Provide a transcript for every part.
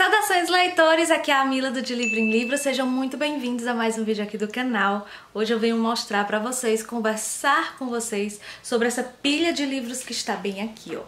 Saudações leitores, aqui é a Mila do De Livro em Livro, sejam muito bem-vindos a mais um vídeo aqui do canal. Hoje eu venho mostrar pra vocês, conversar com vocês sobre essa pilha de livros que está bem aqui, ó.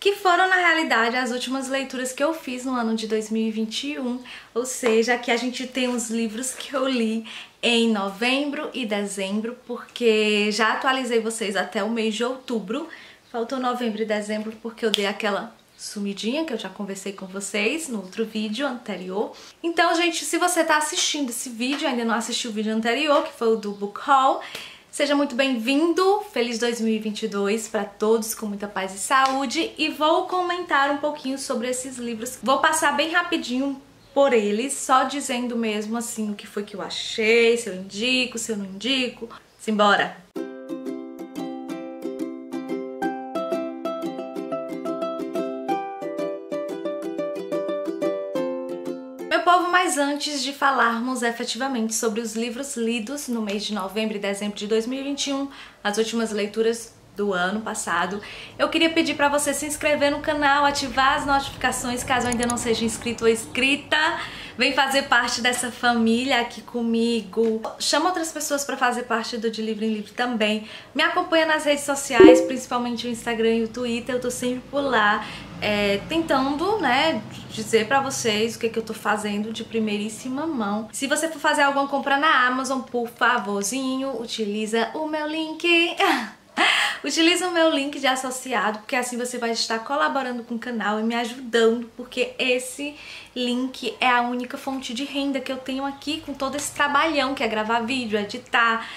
Que foram, na realidade, as últimas leituras que eu fiz no ano de 2021, ou seja, aqui a gente tem os livros que eu li em novembro e dezembro, porque já atualizei vocês até o mês de outubro, faltou novembro e dezembro porque eu dei aquela sumidinha que eu já conversei com vocês no outro vídeo anterior. Então, gente, se você tá assistindo esse vídeo, ainda não assistiu o vídeo anterior, que foi o do Book Haul, seja muito bem-vindo, feliz 2022 para todos, com muita paz e saúde, e vou comentar um pouquinho sobre esses livros. Vou passar bem rapidinho por eles, só dizendo mesmo assim o que foi que eu achei, se eu indico, se eu não indico. Simbora! Meu povo, mas antes de falarmos efetivamente sobre os livros lidos no mês de novembro e dezembro de 2021, as últimas leituras do ano passado, eu queria pedir para você se inscrever no canal, ativar as notificações caso ainda não seja inscrito ou inscrita. Vem fazer parte dessa família aqui comigo. Chama outras pessoas para fazer parte do De Livro em Livro também. Me acompanha nas redes sociais, principalmente o Instagram e o Twitter. Eu tô sempre por lá, tentando, né, dizer pra vocês o que eu tô fazendo de primeiríssima mão. Se você for fazer alguma compra na Amazon, por favorzinho, utiliza o meu link. Utiliza o meu link de associado, porque assim você vai estar colaborando com o canal e me ajudando, porque esse link é a única fonte de renda que eu tenho aqui com todo esse trabalhão que é gravar vídeo, editar.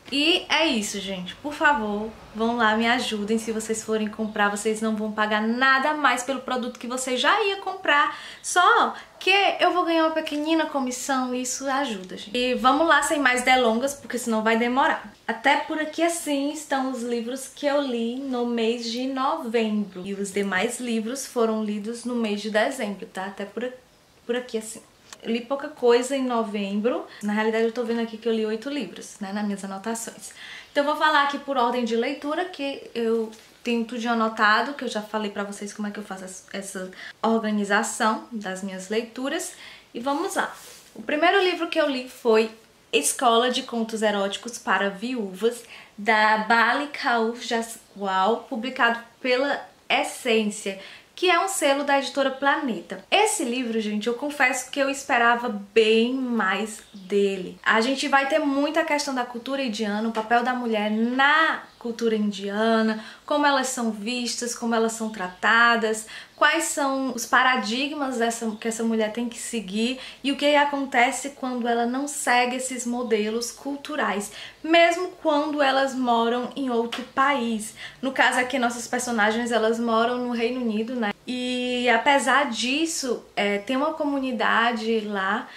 E é isso, gente. Por favor, vão lá, me ajudem. Se vocês forem comprar, vocês não vão pagar nada mais pelo produto que você já ia comprar. Só que eu vou ganhar uma pequenina comissão e isso ajuda, gente. E vamos lá, sem mais delongas, porque senão vai demorar. Até por aqui assim estão os livros que eu li no mês de novembro. E os demais livros foram lidos no mês de dezembro, tá? Até por aqui assim. Eu li pouca coisa em novembro. Na realidade eu tô vendo aqui que eu li 8 livros, né, nas minhas anotações. Então eu vou falar aqui por ordem de leitura, que eu tenho tudo anotado, que eu já falei pra vocês como é que eu faço essa organização das minhas leituras. E vamos lá. O primeiro livro que eu li foi Escola de Contos Eróticos para Viúvas, da Bali Kaur Jaswal, publicado pela Essência, que é um selo da editora Planeta. Esse livro, gente, eu confesso que eu esperava bem mais dele. A gente vai ter muita questão da cultura indiana, o papel da mulher na cultura indiana, como elas são vistas, como elas são tratadas, quais são os paradigmas que essa mulher tem que seguir e o que acontece quando ela não segue esses modelos culturais, mesmo quando elas moram em outro país. No caso aqui, nossas personagens, elas moram no Reino Unido, né? E apesar disso, tem uma comunidade lá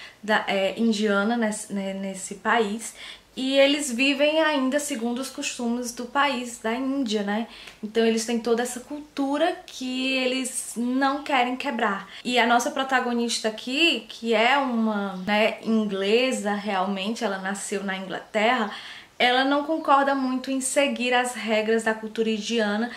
indiana nesse país, e eles vivem ainda segundo os costumes do país, da Índia, né? Então eles têm toda essa cultura que eles não querem quebrar. E a nossa protagonista aqui, que é uma, né, inglesa realmente, ela nasceu na Inglaterra, ela não concorda muito em seguir as regras da cultura indiana,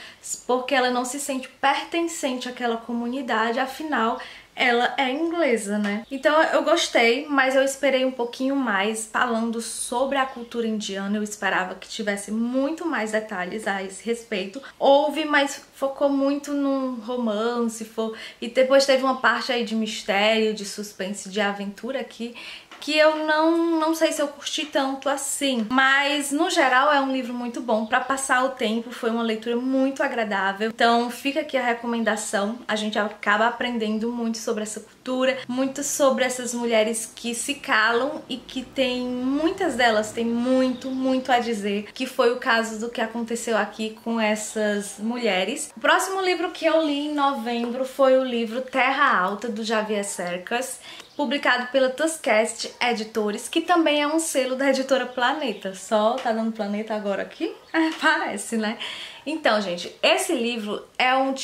porque ela não se sente pertencente àquela comunidade, afinal ela é inglesa, né? Então eu gostei, mas eu esperei um pouquinho mais falando sobre a cultura indiana. Eu esperava que tivesse muito mais detalhes a esse respeito. Houve, mas focou muito no romance, e depois teve uma parte aí de mistério, de suspense, de aventura aqui, que eu não sei se eu curti tanto assim. Mas, no geral, é um livro muito bom pra passar o tempo. Foi uma leitura muito agradável. Então, fica aqui a recomendação. A gente acaba aprendendo muito sobre essa cultura, muito sobre essas mulheres que se calam e que muitas delas têm muito a dizer, que foi o caso do que aconteceu aqui com essas mulheres. O próximo livro que eu li em novembro foi o livro Terra Alta, do Javier Cercas, publicado pela Tusquets Editores, que também é um selo da editora Planeta. Só tá dando Planeta agora aqui? Parece, né? Então, gente, esse livro é um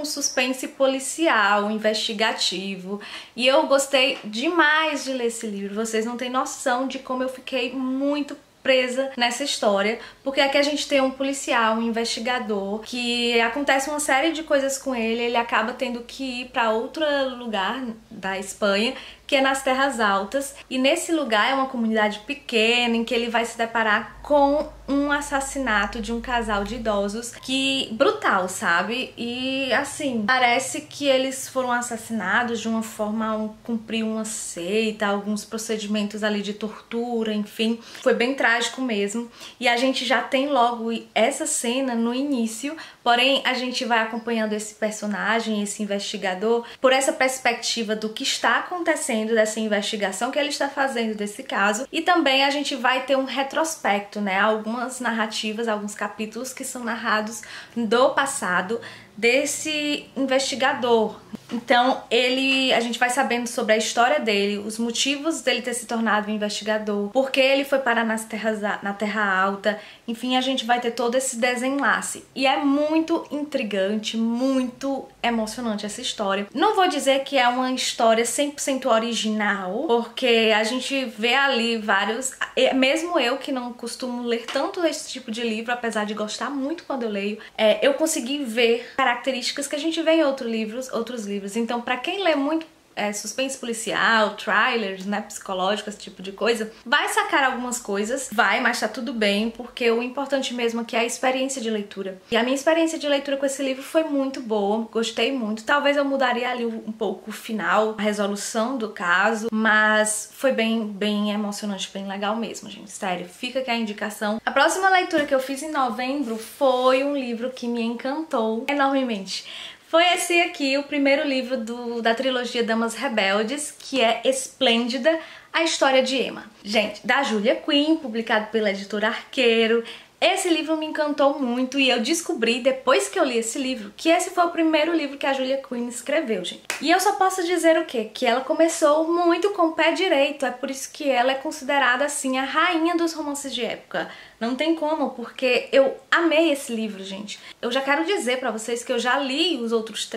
suspense policial, investigativo, e eu gostei demais de ler esse livro. Vocês não têm noção de como eu fiquei muito presa nessa história, porque aqui a gente tem um policial, um investigador, que acontece uma série de coisas com ele acaba tendo que ir para outro lugar da Espanha, que é nas Terras Altas, e nesse lugar é uma comunidade pequena em que ele vai se deparar com um assassinato de um casal de idosos, que brutal, sabe? E assim, parece que eles foram assassinados de uma forma a cumprir uma seita, alguns procedimentos ali de tortura, enfim, foi bem trágico mesmo. E a gente já tem logo essa cena no início, porém a gente vai acompanhando esse personagem, esse investigador, por essa perspectiva do que está acontecendo, dessa investigação que ele está fazendo desse caso, e também a gente vai ter um retrospecto, né? Algumas narrativas, alguns capítulos que são narrados do passado desse investigador. Então a gente vai sabendo sobre a história dele, os motivos dele ter se tornado um investigador, por que ele foi parar na Terra Alta, enfim, a gente vai ter todo esse desenlace. E é muito intrigante, muito emocionante essa história. Não vou dizer que é uma história 100% original, porque a gente vê ali vários... Mesmo eu que não costumo ler tanto esse tipo de livro, apesar de gostar muito quando eu leio, eu consegui ver características que a gente vê em outros livros. Então, pra quem lê muito suspense policial, trailers, né, psicológico, esse tipo de coisa, vai sacar algumas coisas, mas tá tudo bem, porque o importante mesmo aqui é a experiência de leitura. E a minha experiência de leitura com esse livro foi muito boa, gostei muito. Talvez eu mudaria ali um pouco o final, a resolução do caso, mas foi bem emocionante, bem legal mesmo, gente. Sério, fica aqui a indicação. A próxima leitura que eu fiz em novembro foi um livro que me encantou enormemente. Foi esse aqui, o primeiro livro da trilogia Damas Rebeldes, que é Esplêndida, a história de Emma. Gente, da Julia Quinn, publicado pela editora Arqueiro. Esse livro me encantou muito e eu descobri, depois que eu li esse livro, que esse foi o primeiro livro que a Julia Quinn escreveu, gente. E eu só posso dizer o quê? Que ela começou muito com o pé direito, é por isso que ela é considerada, assim, a rainha dos romances de época. Não tem como, porque eu amei esse livro, gente. Eu já quero dizer pra vocês que eu já li os outros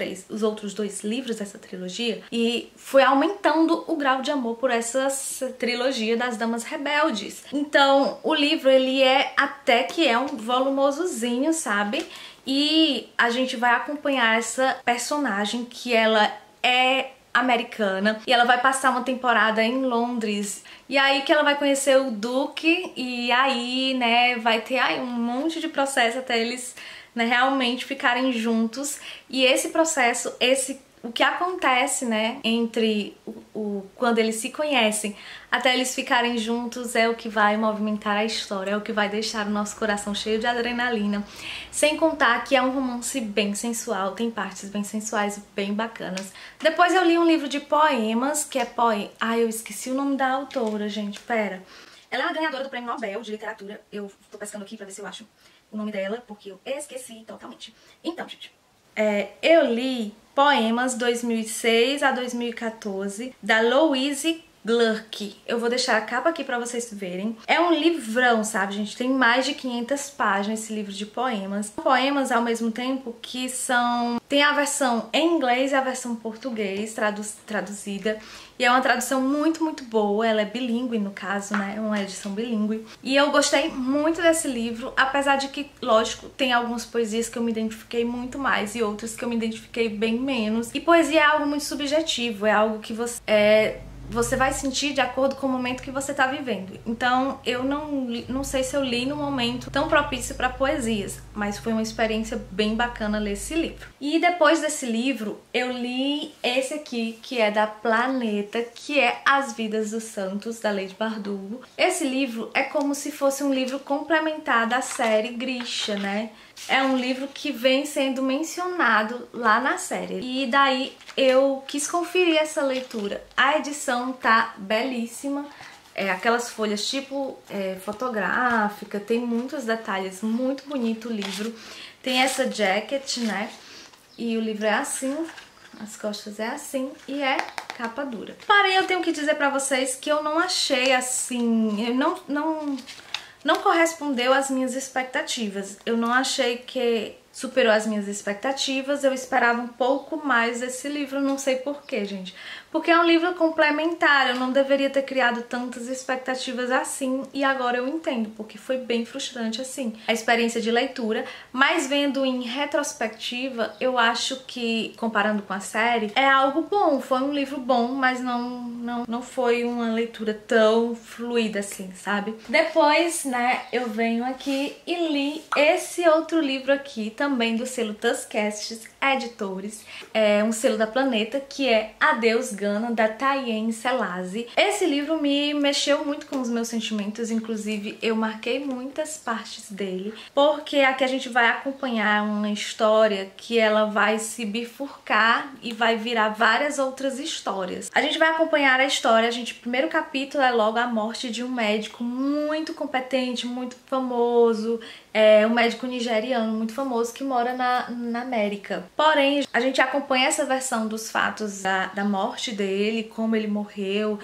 2 livros dessa trilogia e fui aumentando o grau de amor por essa trilogia das Damas Rebeldes. Então, o livro, ele até que é um volumosozinho, sabe? E a gente vai acompanhar essa personagem que ela é americana e ela vai passar uma temporada em Londres, e aí que ela vai conhecer o Duque, e aí, né, vai ter um monte de processo até eles, né, realmente ficarem juntos. E esse processo, o que acontece, né, entre quando eles se conhecem até eles ficarem juntos é o que vai movimentar a história, é o que vai deixar o nosso coração cheio de adrenalina. Sem contar que é um romance bem sensual, tem partes bem sensuais, bem bacanas. Depois eu li um livro de poemas, que é eu esqueci o nome da autora, gente, pera. Ela é uma ganhadora do Prêmio Nobel de Literatura. Eu tô pescando aqui pra ver se eu acho o nome dela, porque eu esqueci totalmente. Então, gente, eu li Poemas 2006 a 2014, da Louise Glurk. Eu vou deixar a capa aqui pra vocês verem. É um livrão, sabe, gente? Tem mais de 500 páginas esse livro de poemas. Poemas, ao mesmo tempo, que tem a versão em inglês e a versão em português traduzida. E é uma tradução muito, muito boa. Ela é bilíngue, no caso, né? É uma edição bilíngue. E eu gostei muito desse livro, apesar de que, lógico, tem algumas poesias que eu me identifiquei muito mais e outras que eu me identifiquei bem menos. E poesia é algo muito subjetivo, é algo que você vai sentir de acordo com o momento que você tá vivendo. Então, eu não sei se eu li num momento tão propício para poesias, mas foi uma experiência bem bacana ler esse livro. E depois desse livro, eu li esse aqui, que é da Planeta, que é As Vidas dos Santos, da Lady Bardugo. Esse livro é como se fosse um livro complementar da série Grisha, né? É um livro que vem sendo mencionado lá na série. E daí eu quis conferir essa leitura. A edição tá belíssima. Aquelas folhas tipo fotográfica, tem muitos detalhes, muito bonito o livro. Tem essa jacket, né? E o livro é assim, as costas é assim e é capa dura. Porém, eu tenho que dizer pra vocês que eu não achei assim... não correspondeu às minhas expectativas. Eu não achei que superou as minhas expectativas. Eu esperava um pouco mais desse livro, não sei porquê, gente. Porque é um livro complementar, eu não deveria ter criado tantas expectativas assim, e agora eu entendo, porque foi bem frustrante assim a experiência de leitura, mas vendo em retrospectiva, eu acho que, comparando com a série, é algo bom, foi um livro bom, mas não foi uma leitura tão fluida assim, sabe? Depois, né, eu venho aqui e li esse outro livro aqui, também do selo Tuscast Editores, é um selo da Planeta, que é Adeus Gana, da Tayane Selasi. Esse livro me mexeu muito com os meus sentimentos, inclusive eu marquei muitas partes dele, porque aqui a gente vai acompanhar uma história que ela vai se bifurcar e vai virar várias outras histórias. A gente vai acompanhar a história, o primeiro capítulo é logo a morte de um médico muito competente, muito famoso, um médico nigeriano muito famoso que mora na América. Porém, a gente acompanha essa versão dos fatos da morte dele, como ele morreu,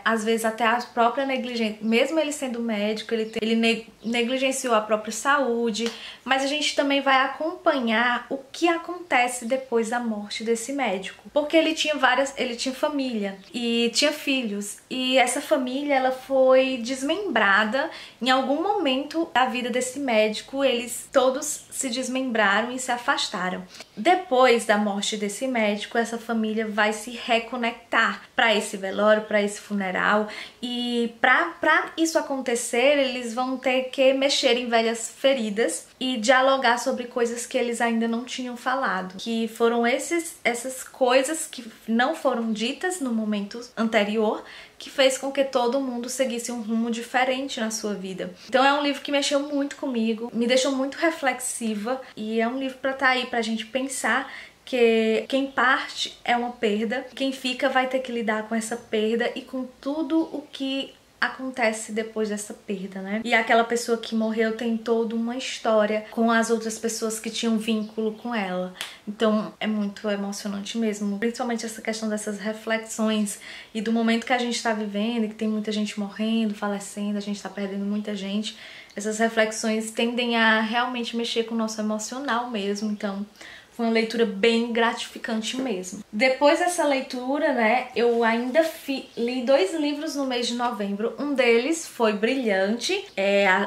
às vezes até a própria negligência, mesmo ele sendo médico, ele negligenciou a própria saúde, mas a gente também vai acompanhar o que acontece depois da morte desse médico, porque ele tinha família e tinha filhos, e essa família ela foi desmembrada em algum momento da vida desse médico, eles todos se desmembraram e se afastaram. Depois da morte desse médico, essa família vai se reconectar para esse velório, para esse funeral, e para isso acontecer, eles vão ter que mexer em velhas feridas e dialogar sobre coisas que eles ainda não tinham falado, que foram essas coisas que não foram ditas no momento anterior, que fez com que todo mundo seguisse um rumo diferente na sua vida. Então é um livro que mexeu muito comigo, me deixou muito reflexiva, e é um livro para estar aí pra gente pensar que quem parte é uma perda, quem fica vai ter que lidar com essa perda e com tudo o que acontece depois dessa perda, né? E aquela pessoa que morreu tem toda uma história com as outras pessoas que tinham vínculo com ela. Então é muito emocionante mesmo, principalmente essa questão dessas reflexões e do momento que a gente tá vivendo, e que tem muita gente morrendo, falecendo, a gente tá perdendo muita gente. Essas reflexões tendem a realmente mexer com o nosso emocional mesmo, então foi uma leitura bem gratificante mesmo. Depois dessa leitura, né, eu ainda li 2 livros no mês de novembro. Um deles foi Brilhante,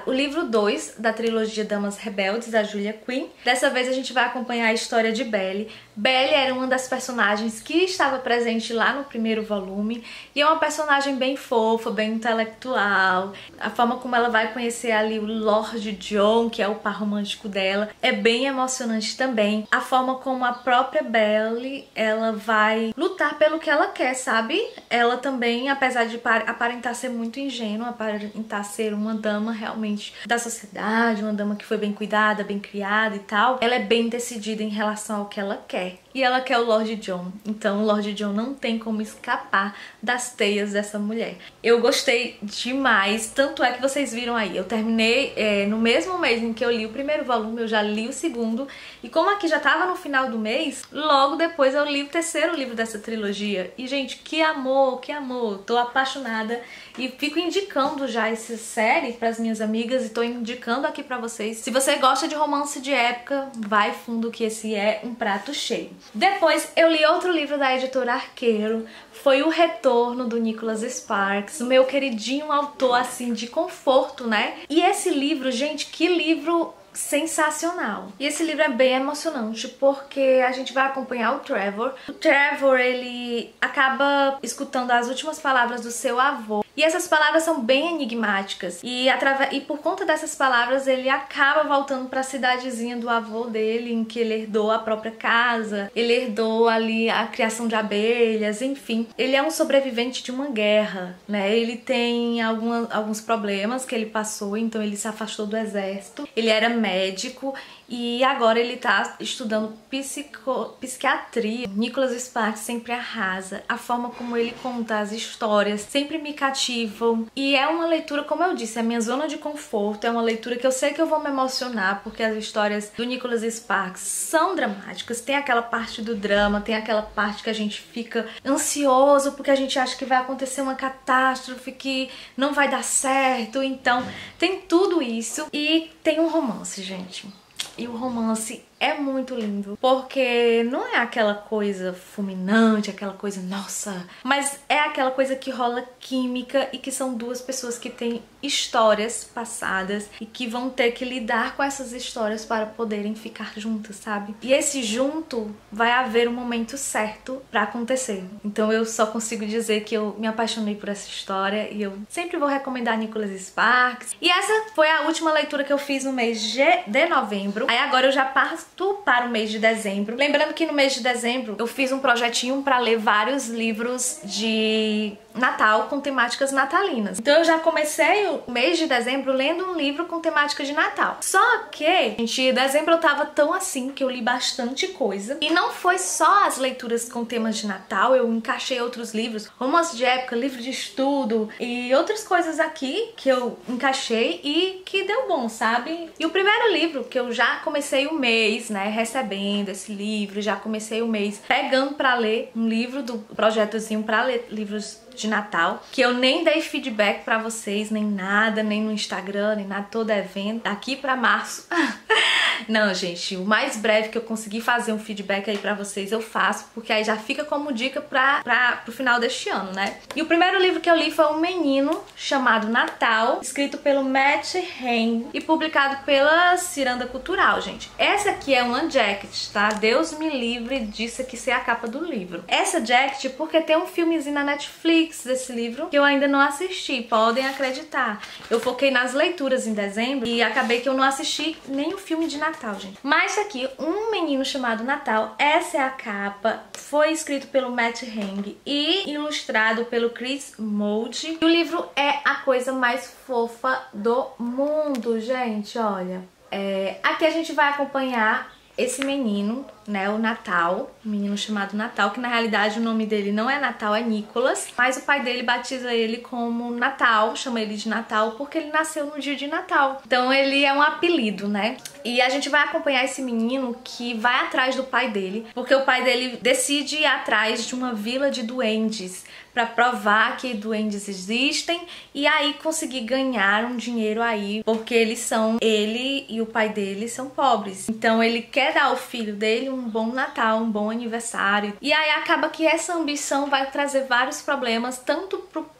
o livro 2 da trilogia Damas Rebeldes, da Julia Quinn. Dessa vez a gente vai acompanhar a história de Belle. Belle era uma das personagens que estava presente lá no primeiro volume, e é uma personagem bem fofa, bem intelectual. A forma como ela vai conhecer ali o Lord John, que é o par romântico dela, é bem emocionante também. A forma como a própria Belle, ela vai lutar pelo que ela quer, sabe? Ela também, apesar de aparentar ser muito ingênua, aparentar ser uma dama realmente da sociedade, uma dama que foi bem cuidada, bem criada e tal, ela é bem decidida em relação ao que ela quer. E ela quer o Lord John, então o Lord John não tem como escapar das teias dessa mulher. Eu gostei demais, tanto é que vocês viram aí, eu terminei no mesmo mês em que eu li o primeiro volume, eu já li o segundo, e como aqui já tava no final do mês, logo depois eu li o terceiro livro dessa trilogia. E gente, que amor, tô apaixonada e fico indicando já essa série pras minhas amigas, e tô indicando aqui pra vocês. Se você gosta de romance de época, vai fundo que esse é um prato cheio. Depois eu li outro livro da editora Arqueiro, foi O Retorno, do Nicholas Sparks, o meu queridinho autor assim de conforto, né? E esse livro, gente, que livro sensacional. E esse livro é bem emocionante porque a gente vai acompanhar o Trevor. O Trevor, ele acaba escutando as últimas palavras do seu avô. E essas palavras são bem enigmáticas. E por conta dessas palavras, ele acaba voltando para a cidadezinha do avô dele, em que ele herdou a própria casa, ele herdou ali a criação de abelhas, enfim. Ele é um sobrevivente de uma guerra, né? Ele tem alguns problemas que ele passou, então ele se afastou do exército. Ele era médico e agora ele tá estudando psiquiatria. Nicholas Sparks sempre arrasa. A forma como ele conta as histórias sempre me cativam. E é uma leitura, como eu disse, é a minha zona de conforto. É uma leitura que eu sei que eu vou me emocionar, porque as histórias do Nicholas Sparks são dramáticas. Tem aquela parte do drama, tem aquela parte que a gente fica ansioso porque a gente acha que vai acontecer uma catástrofe, que não vai dar certo. Então tem tudo isso e tem um romance, gente. E o romance é muito lindo, porque não é aquela coisa fulminante, aquela coisa, nossa, mas é aquela coisa que rola química e que são duas pessoas que têm histórias passadas e que vão ter que lidar com essas histórias para poderem ficar juntas, sabe? E esse junto vai haver um momento certo pra acontecer. Então eu só consigo dizer que eu me apaixonei por essa história e eu sempre vou recomendar Nicholas Sparks. E essa foi a última leitura que eu fiz no mês de novembro. Aí agora eu já parto para o mês de dezembro. Lembrando que no mês de dezembro eu fiz um projetinho pra ler vários livros de Natal com temáticas natalinas. Então eu já comecei o mês de dezembro lendo um livro com temática de Natal. Só que, gente, em dezembro eu tava tão assim que eu li bastante coisa. E não foi só as leituras com temas de Natal, eu encaixei outros livros, romance de época, livro de estudo e outras coisas aqui que eu encaixei e que deu bom, sabe? E o primeiro livro que eu já comecei o mês, né, recebendo esse livro, já comecei o mês pegando pra ler um livro do projetozinho pra ler livros de Natal, que eu nem dei feedback pra vocês, nem nada, nem no Instagram, nem nada, tô devendo, daqui pra março. Não, gente, o mais breve que eu conseguir fazer um feedback aí pra vocês eu faço, porque aí já fica como dica pro final deste ano, né? E o primeiro livro que eu li foi Um Menino Chamado Natal, escrito pelo Matt Haig e publicado pela Ciranda Cultural, gente. Essa aqui é uma jacket, tá? Deus me livre disso aqui ser a capa do livro. Essa jacket porque tem um filmezinho na Netflix desse livro que eu ainda não assisti, podem acreditar. Eu foquei nas leituras em dezembro e acabei que eu não assisti nem o filme de Natal, gente. Mas aqui, Um Menino Chamado Natal, essa é a capa, foi escrito pelo Matt Haig e ilustrado pelo Chris Mould. E o livro é a coisa mais fofa do mundo, gente, olha. Aqui a gente vai acompanhar esse menino, né, o Natal, um menino chamado Natal, que na realidade o nome dele não é Natal, é Nicholas, mas o pai dele batiza ele como Natal, chama ele de Natal porque ele nasceu no dia de Natal. Então ele é um apelido, né? E a gente vai acompanhar esse menino que vai atrás do pai dele, porque o pai dele decide ir atrás de uma vila de duendes para provar que duendes existem e aí conseguir ganhar um dinheiro aí, porque ele e o pai dele são pobres. Então ele quer dar ao filho dele um bom Natal, um bom aniversário. E aí acaba que essa ambição vai trazer vários problemas, tanto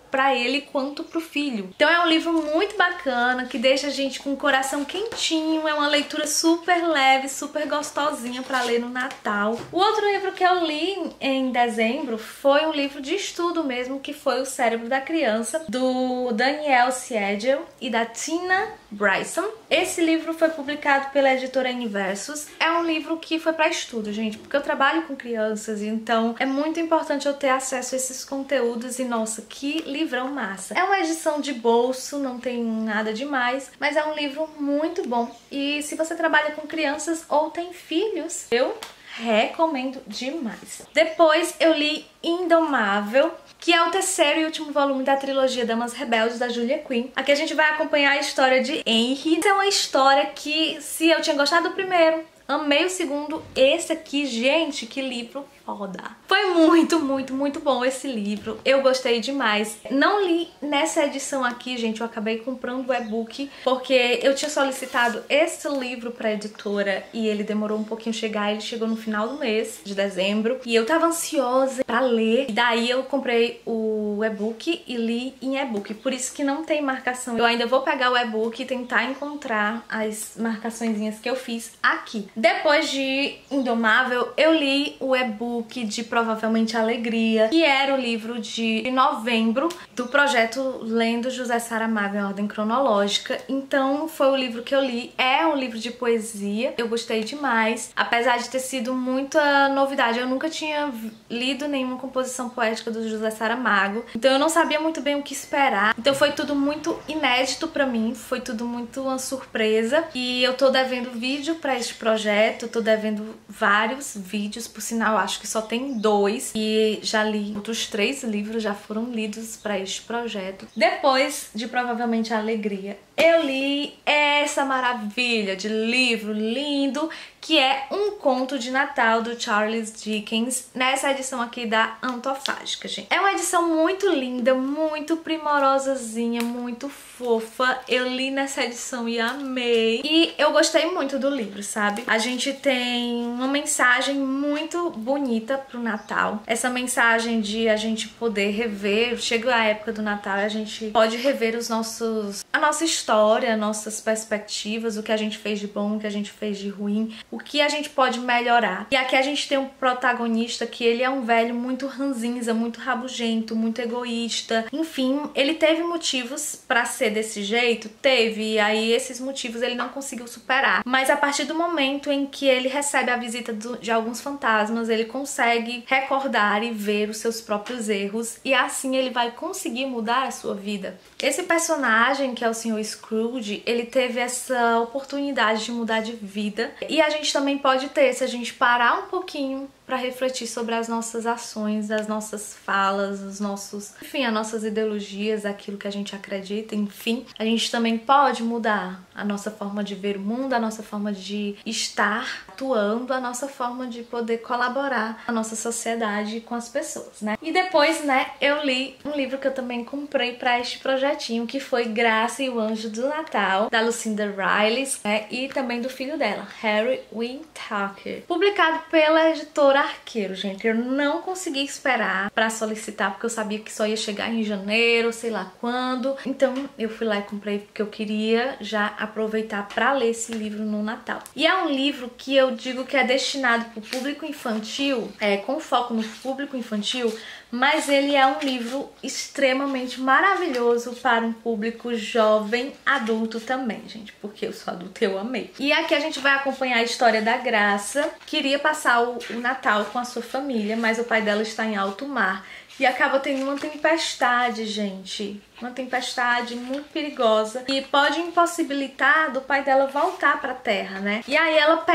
pra ele quanto pro filho. Então é um livro muito bacana, que deixa a gente com o coração quentinho, é uma leitura super leve, super gostosinha pra ler no Natal. O outro livro que eu li em dezembro foi um livro de estudo mesmo, que foi O Cérebro da Criança, do Daniel Siegel e da Tina Bryson. Esse livro foi publicado pela editora Universos. É um livro que foi pra estudo, gente, porque eu trabalho com crianças, então é muito importante eu ter acesso a esses conteúdos e, nossa, que livrão massa. É uma edição de bolso, não tem nada demais, mas é um livro muito bom. E se você trabalha com crianças ou tem filhos, eu recomendo demais. Depois eu li Indomável, que é o terceiro e último volume da trilogia Damas Rebeldes, da Julia Quinn. Aqui a gente vai acompanhar a história de Henry. Essa é uma história que, se eu tinha gostado do primeiro, amei o segundo, esse aqui, gente, que livro foda. Foi muito, muito, muito bom esse livro. Eu gostei demais. Não li nessa edição aqui, gente, eu acabei comprando o e-book, porque eu tinha solicitado esse livro pra editora e ele demorou um pouquinho chegar, ele chegou no final do mês de dezembro e eu tava ansiosa pra ler. E daí eu comprei o e-book e li em e-book, por isso que não tem marcação. Eu ainda vou pegar o e-book e tentar encontrar as marcaçõezinhas que eu fiz aqui. Depois de Indomável, eu li o e-book de Provavelmente Alegria, que era o livro de novembro do projeto Lendo José Saramago em Ordem Cronológica. Então foi o livro que eu li. É um livro de poesia, eu gostei demais, apesar de ter sido muita novidade. Eu nunca tinha lido nenhuma composição poética do José Saramago, então eu não sabia muito bem o que esperar. Então foi tudo muito inédito pra mim, foi tudo muito uma surpresa. E eu tô devendo vídeo pra este projeto, tô devendo vários vídeos, por sinal acho que só tem 2 e já li outros 3 livros, já foram lidos para este projeto. Depois de Provavelmente Alegria, eu li essa maravilha de livro lindo, que é Um Conto de Natal, do Charles Dickens, nessa edição aqui da Antofágica, gente. É uma edição muito linda, muito primorosazinha, muito fofa. Eu li nessa edição e amei. E eu gostei muito do livro, sabe? A gente tem uma mensagem muito bonita pro Natal. Essa mensagem de a gente poder rever, chega a época do Natal e a gente pode rever a nossa história, nossas perspectivas, o que a gente fez de bom, o que a gente fez de ruim, o que a gente pode melhorar. E aqui a gente tem um protagonista que ele é um velho muito ranzinza, muito rabugento, muito egoísta. Enfim, ele teve motivos pra ser desse jeito? Teve, e aí esses motivos ele não conseguiu superar. Mas a partir do momento em que ele recebe a visita de alguns fantasmas, ele consegue recordar e ver os seus próprios erros, e assim ele vai conseguir mudar a sua vida. Esse personagem, que é o Sr. Scrooge, ele teve essa oportunidade de mudar de vida, e a gente também pode ter, se a gente parar um pouquinho para refletir sobre as nossas ações, as nossas falas, as nossas ideologias, aquilo que a gente acredita, enfim. A gente também pode mudar a nossa forma de ver o mundo, a nossa forma de estar atuando, a nossa forma de poder colaborar na nossa sociedade com as pessoas, né? E depois, né, eu li um livro que eu também comprei para este projetinho, que foi Graça e o Anjo do Natal, da Lucinda Riley, né, e também do filho dela, Harry Wintaker, publicado pela editora Arqueiro. Gente, eu não consegui esperar pra solicitar, porque eu sabia que só ia chegar em janeiro, sei lá quando. Então eu fui lá e comprei porque eu queria já aproveitar pra ler esse livro no Natal. E é um livro que eu digo que é destinado pro público infantil, com foco no público infantil, mas ele é um livro extremamente maravilhoso para um público jovem, adulto também, gente, porque eu sou adulta e eu amei. E aqui a gente vai acompanhar a história da Graça, que queria passar o Natal com a sua família, mas o pai dela está em alto mar e acaba tendo uma tempestade, gente. Uma tempestade muito perigosa e pode impossibilitar do pai dela voltar para a Terra, né? E aí ela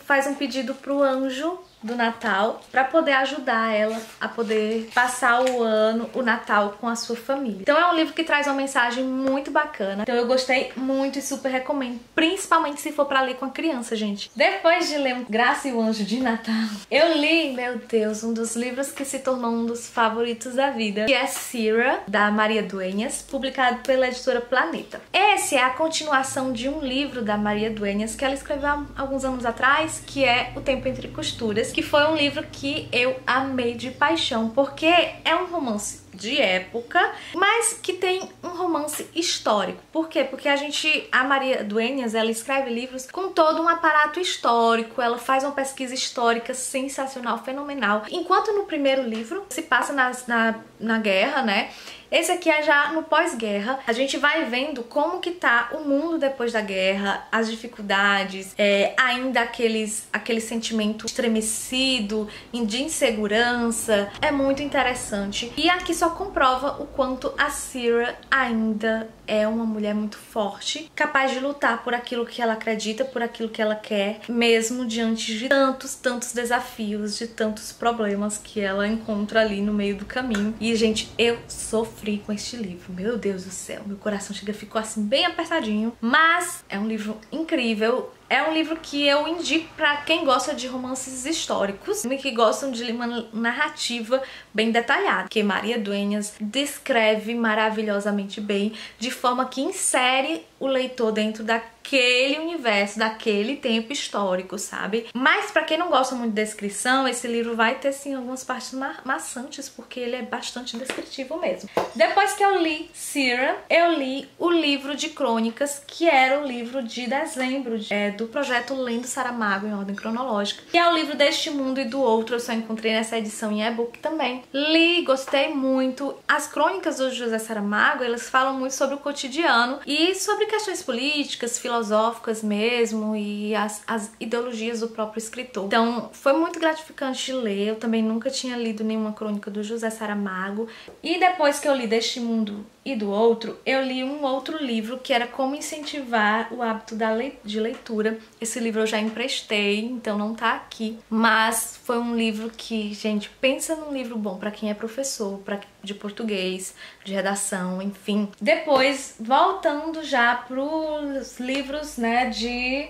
faz um pedido pro anjo do Natal para poder ajudar ela a poder passar o Natal com a sua família. Então é um livro que traz uma mensagem muito bacana. Então eu gostei muito e super recomendo, principalmente se for para ler com a criança, gente. Depois de ler Graça e o Anjo de Natal, eu li, meu Deus, um dos livros que se tornou um dos favoritos da vida, que é Cira, da Maria Dueñas, publicado pela editora Planeta. Esse é a continuação de um livro da Maria Dueñas que ela escreveu há alguns anos atrás, que é O Tempo Entre Costuras, que foi um livro que eu amei de paixão, porque é um romance de época, mas que tem um romance histórico. Por quê? Porque a Maria Dueñas, ela escreve livros com todo um aparato histórico, ela faz uma pesquisa histórica sensacional, fenomenal. Enquanto no primeiro livro se passa na guerra, né? Esse aqui é já no pós-guerra. A gente vai vendo como que tá o mundo depois da guerra, as dificuldades, ainda aquele sentimento estremecido, de insegurança. É muito interessante. E aqui só comprova o quanto a Cira ainda é uma mulher muito forte, capaz de lutar por aquilo que ela acredita, por aquilo que ela quer, mesmo diante de tantos desafios, de tantos problemas que ela encontra ali no meio do caminho. E, gente, eu sofri com este livro. Meu Deus do céu, meu coração ficou assim bem apertadinho, mas é um livro incrível. É um livro que eu indico pra quem gosta de romances históricos e que gostam de uma narrativa bem detalhada, que Maria Dueñas descreve maravilhosamente bem, de forma que insere o leitor dentro daquele universo, daquele tempo histórico, sabe? Mas pra quem não gosta muito de descrição, esse livro vai ter sim algumas partes maçantes, porque ele é bastante descritivo mesmo. Depois que eu li Cira, eu li o livro de crônicas, que era o livro de dezembro do projeto Lendo Saramago em ordem cronológica, que é o livro Deste Mundo e do Outro. Eu só encontrei nessa edição em e-book também. Li, gostei muito. As crônicas do José Saramago, elas falam muito sobre o cotidiano e sobre questões políticas, filosóficas mesmo, e as ideologias do próprio escritor. Então foi muito gratificante de ler. Eu também nunca tinha lido nenhuma crônica do José Saramago. E depois que eu li Deste Mundo e do Outro, eu li um outro livro que era Como Incentivar o Hábito de Leitura. Esse livro eu já emprestei, então não tá aqui, mas foi um livro que, gente, pensa num livro bom pra quem é professor, de português, de redação, enfim. Depois, voltando já pros livros, né, de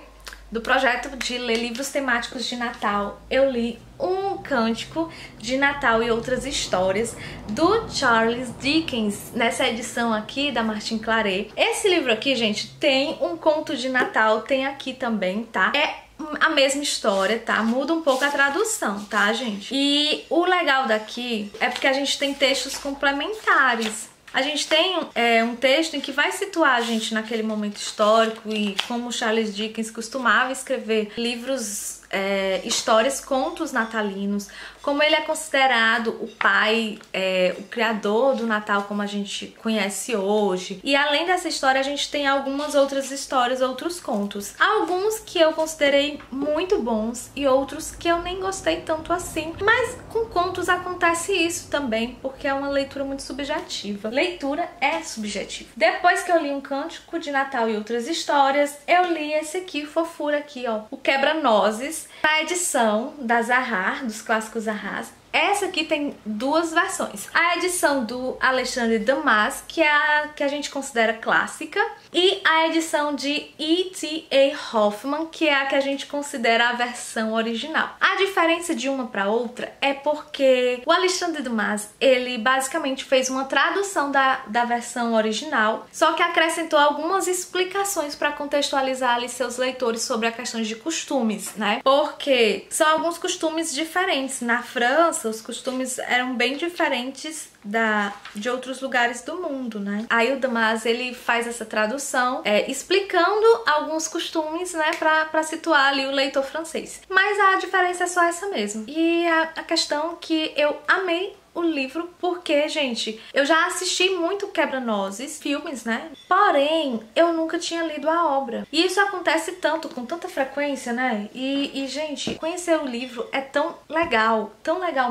do projeto de ler livros temáticos de Natal, eu li Um Cântico de Natal e Outras Histórias, do Charles Dickens, nessa edição aqui da Martin Claret. Esse livro aqui, gente, tem um conto de Natal, tem aqui também, tá? É a mesma história, tá? Muda um pouco a tradução, tá, gente? E o legal daqui é porque a gente tem textos complementares. A gente tem um texto em que vai situar a gente naquele momento histórico e como Charles Dickens costumava escrever livros, histórias, contos natalinos, como ele é considerado o pai, o criador do Natal como a gente conhece hoje. E além dessa história, a gente tem algumas outras histórias, outros contos. Alguns que eu considerei muito bons e outros que eu nem gostei tanto assim. Mas com contos acontece isso também, porque é uma leitura muito subjetiva. Leitura é subjetiva. Depois que eu li Um Cântico de Natal e Outras Histórias, eu li esse aqui, fofura aqui, ó, O Quebra-Nozes, na edição da Zahar, dos clássicos Zahar. Essa aqui tem duas versões. A edição do Alexandre Dumas, que é a que a gente considera clássica, e a edição de E.T.A. Hoffmann, que é a que a gente considera a versão original. A diferença de uma para outra é porque o Alexandre Dumas, ele basicamente fez uma tradução da versão original, só que acrescentou algumas explicações para contextualizar ali seus leitores sobre a questão de costumes, né? Porque são alguns costumes diferentes. Na França, os costumes eram bem diferentes de outros lugares do mundo, né? Aí o Dumas, ele faz essa tradução explicando alguns costumes, né, pra situar ali o leitor francês. Mas a diferença é só essa mesmo. E a questão que eu amei o livro porque, gente, eu já assisti muito Quebra-Nozes, filmes, né? Porém, eu nunca tinha lido a obra. E isso acontece tanto, com tanta frequência, né? E gente, conhecer o livro é tão legal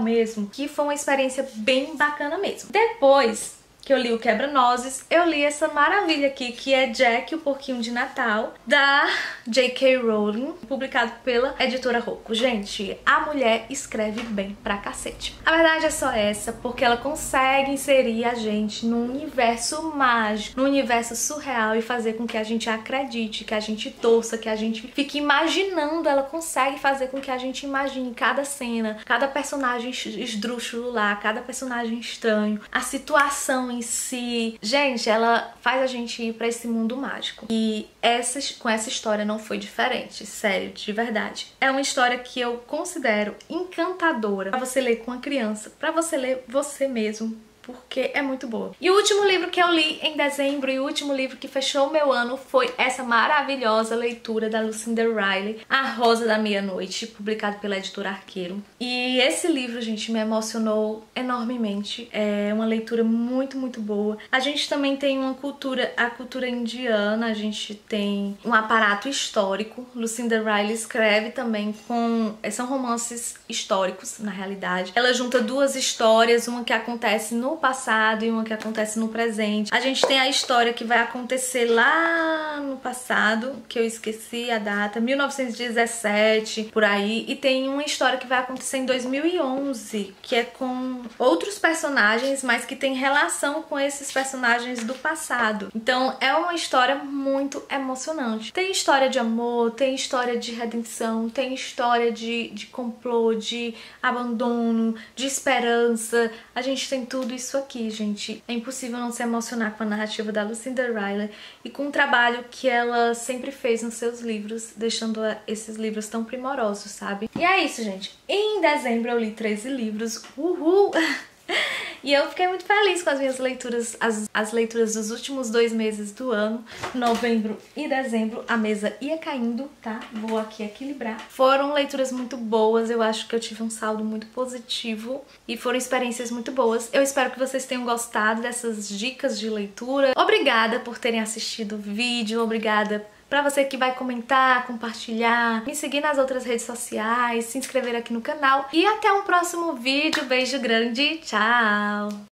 mesmo, que foi uma experiência bem bacana mesmo. Depois que eu li o Quebra-Nozes, eu li essa maravilha aqui, que é Jack, o Porquinho de Natal, da J.K. Rowling, publicado pela editora Rocco. Gente, a mulher escreve bem pra cacete. A verdade é só essa, porque ela consegue inserir a gente num universo mágico, num universo surreal e fazer com que a gente acredite, que a gente torça, que a gente fique imaginando. Ela consegue fazer com que a gente imagine cada cena, cada personagem esdrúxulo lá, cada personagem estranho, a situação em si. Gente, ela faz a gente ir pra esse mundo mágico. E com essa história não foi diferente, sério, de verdade. É uma história que eu considero encantadora pra você ler com a criança, pra você ler você mesmo, porque é muito boa. E o último livro que eu li em dezembro e o último livro que fechou o meu ano foi essa maravilhosa leitura da Lucinda Riley, A Rosa da Meia-Noite, publicado pela editora Arqueiro. E esse livro, gente, me emocionou enormemente. É uma leitura muito, muito boa. A gente também tem a cultura indiana, a gente tem um aparato histórico. Lucinda Riley escreve também são romances históricos, na realidade. Ela junta duas histórias, uma que acontece no passado e uma que acontece no presente. A gente tem a história que vai acontecer lá no passado, que eu esqueci a data, 1917, por aí, e tem uma história que vai acontecer em 2011, que é com outros personagens, mas que tem relação com esses personagens do passado. Então é uma história muito emocionante. Tem história de amor, tem história de redenção, tem história de complô, de abandono, de esperança. A gente tem tudo isso aqui, gente. É impossível não se emocionar com a narrativa da Lucinda Riley e com o trabalho que ela sempre fez nos seus livros, deixando esses livros tão primorosos, sabe? E é isso, gente. Em dezembro eu li 13 livros. Uhul! E eu fiquei muito feliz com as minhas leituras, as leituras dos últimos 2 meses do ano, novembro e dezembro. A mesa ia caindo, tá? Vou aqui equilibrar. Foram leituras muito boas, eu acho que eu tive um saldo muito positivo e foram experiências muito boas. Eu espero que vocês tenham gostado dessas dicas de leitura. Obrigada por terem assistido o vídeo, obrigada pra você que vai comentar, compartilhar, me seguir nas outras redes sociais, se inscrever aqui no canal. E até um próximo vídeo. Beijo grande, tchau!